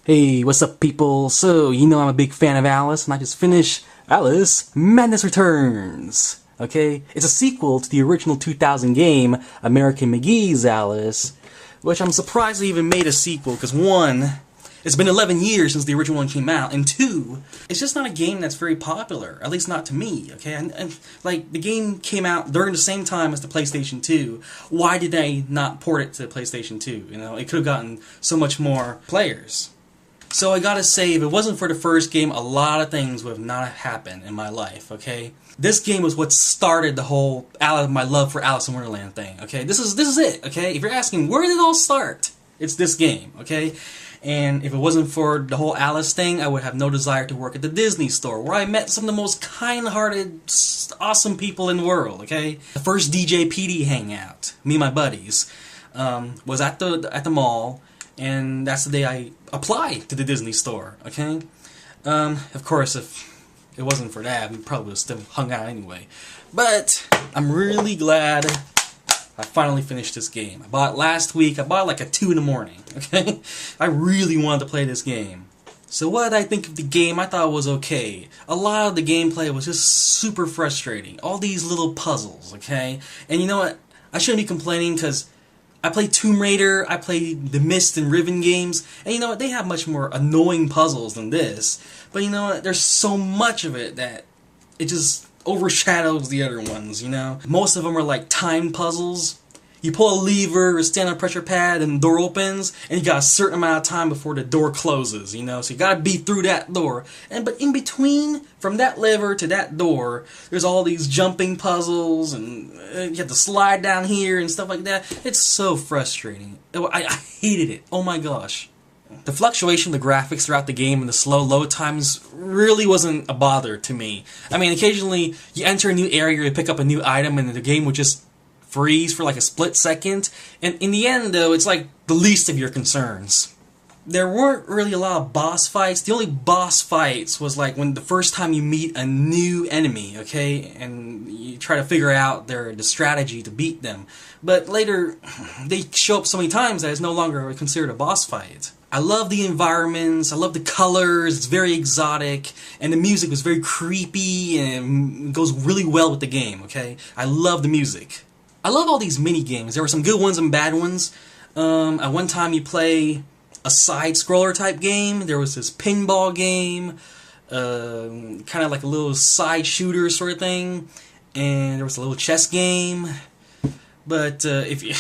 Hey, what's up, people? So, you know I'm a big fan of Alice, and I just finished Alice Madness Returns. Okay? It's a sequel to the original 2000 game, American McGee's Alice, which I'm surprised they even made a sequel, because one, it's been 11 years since the original one came out, and two, it's just not a game that's very popular, at least not to me, okay? And like, the game came out during the same time as the PlayStation 2. Why did they not port it to the PlayStation 2? You know, it could have gotten so much more players. So I gotta say, if it wasn't for the first game, a lot of things would have not happened in my life, okay? This game was what started the whole my love for Alice in Wonderland thing, okay? This is it, okay? If you're asking, where did it all start? It's this game, okay? And if it wasn't for the whole Alice thing, I would have no desire to work at the Disney store, where I met some of the most kind-hearted, awesome people in the world, okay? The first DJ PD hangout, me and my buddies, was at the mall, and that's the day I applied to the Disney store, okay? Of course, if it wasn't for that, we probably would have still hung out anyway. But I'm really glad I finally finished this game. I bought it last week. I bought it like at 2 in the morning, okay? I really wanted to play this game. So what did I think of the game? I thought it was okay. A lot of the gameplay was just super frustrating. All these little puzzles, okay? And you know what? I shouldn't be complaining because I play Tomb Raider, I play the Myst and Riven games, and you know what, they have much more annoying puzzles than this. But you know what, there's so much of it that it just overshadows the other ones, you know? Most of them are like timed puzzles. You pull a lever or stand on a pressure pad and the door opens, and you got a certain amount of time before the door closes, you know? So you gotta beat through that door. But in between, from that lever to that door, there's all these jumping puzzles, and you have to slide down here and stuff like that. It's so frustrating. I hated it. Oh my gosh. The fluctuation of the graphics throughout the game and the slow load times really wasn't a bother to me. I mean, occasionally you enter a new area or you pick up a new item and the game would just freeze for like a split second, and in the end though, it's like the least of your concerns. There weren't really a lot of boss fights. The only boss fights was like when the first time you meet a new enemy, okay, and you try to figure out the strategy to beat them. But later, they show up so many times that it's no longer considered a boss fight. I love the environments, I love the colors, it's very exotic, and the music was very creepy and goes really well with the game, okay? I love the music. I love all these mini-games. There were some good ones and bad ones. At one time you play a side-scroller type game. There was this pinball game, kind of like a little side shooter sort of thing, and there was a little chess game. But the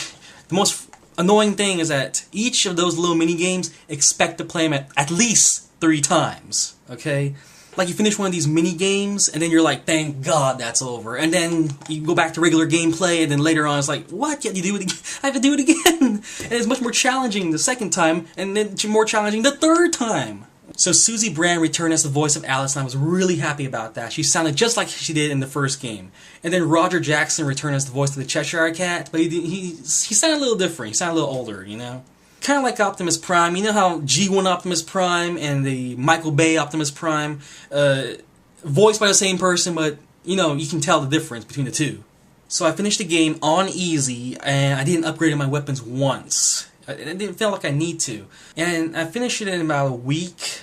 most annoying thing is that each of those little mini-games, expect to play them at least 3 times, okay? Like, you finish one of these mini-games, and then you're like, thank God that's over. And then you go back to regular gameplay, and then later on it's like, what? You have to do it again. I have to do it again. And it's much more challenging the second time, and then more challenging the third time. So Susie Brand returned as the voice of Alice, and I was really happy about that. She sounded just like she did in the first game. And then Roger Jackson returned as the voice of the Cheshire Cat, but he sounded a little different. He sounded a little older, you know? Kind of like Optimus Prime. You know how G1 Optimus Prime and the Michael Bay Optimus Prime, voiced by the same person, but, you know, you can tell the difference between the two. So I finished the game on easy, and I didn't upgrade my weapons once. I didn't feel like I need to. And I finished it in about a week,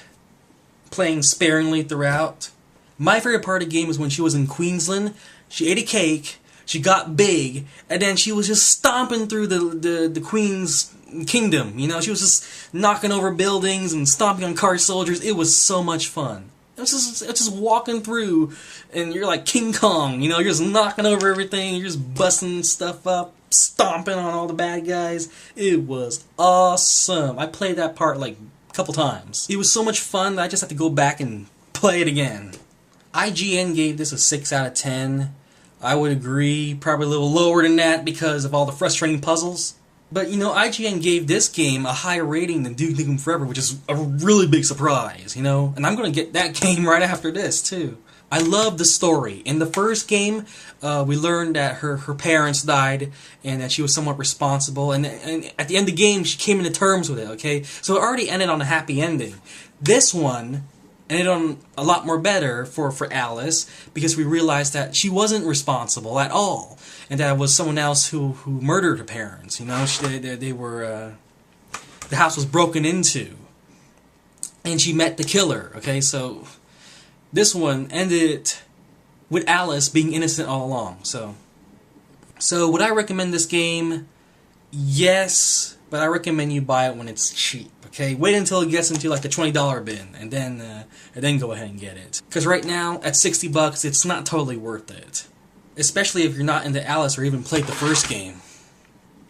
playing sparingly throughout. My favorite part of the game was when she was in Queensland. She ate a cake, she got big, and then she was just stomping through the Queen's kingdom, you know? She was just knocking over buildings and stomping on car soldiers. It was so much fun. It's just walking through, and you're like King Kong, you know? You're just knocking over everything, you're just busting stuff up, stomping on all the bad guys. It was awesome. I played that part like a couple times. It was so much fun that I just had to go back and play it again. IGN gave this a 6 out of 10. I would agree, probably a little lower than that because of all the frustrating puzzles. But, you know, IGN gave this game a higher rating than Duke Nukem Forever, which is a really big surprise, you know? And I'm going to get that game right after this, too. I love the story. In the first game, we learned that her parents died and that she was somewhat responsible. And at the end of the game, she came into terms with it, okay? So it already ended on a happy ending. This one ended on a lot more better for Alice because we realized that she wasn't responsible at all. And that it was someone else who murdered her parents, you know? They were, the house was broken into. and she met the killer. Okay, so this one ended with Alice being innocent all along. So would I recommend this game? Yes, but I recommend you buy it when it's cheap. Okay, wait until it gets into like the $20 bin, and then go ahead and get it. Because right now at $60, it's not totally worth it, especially if you're not into Alice or even played the first game.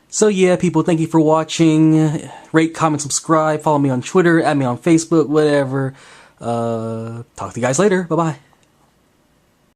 So yeah, people, thank you for watching. Rate, comment, subscribe, follow me on Twitter, add me on Facebook, whatever. Talk to you guys later. Bye-bye.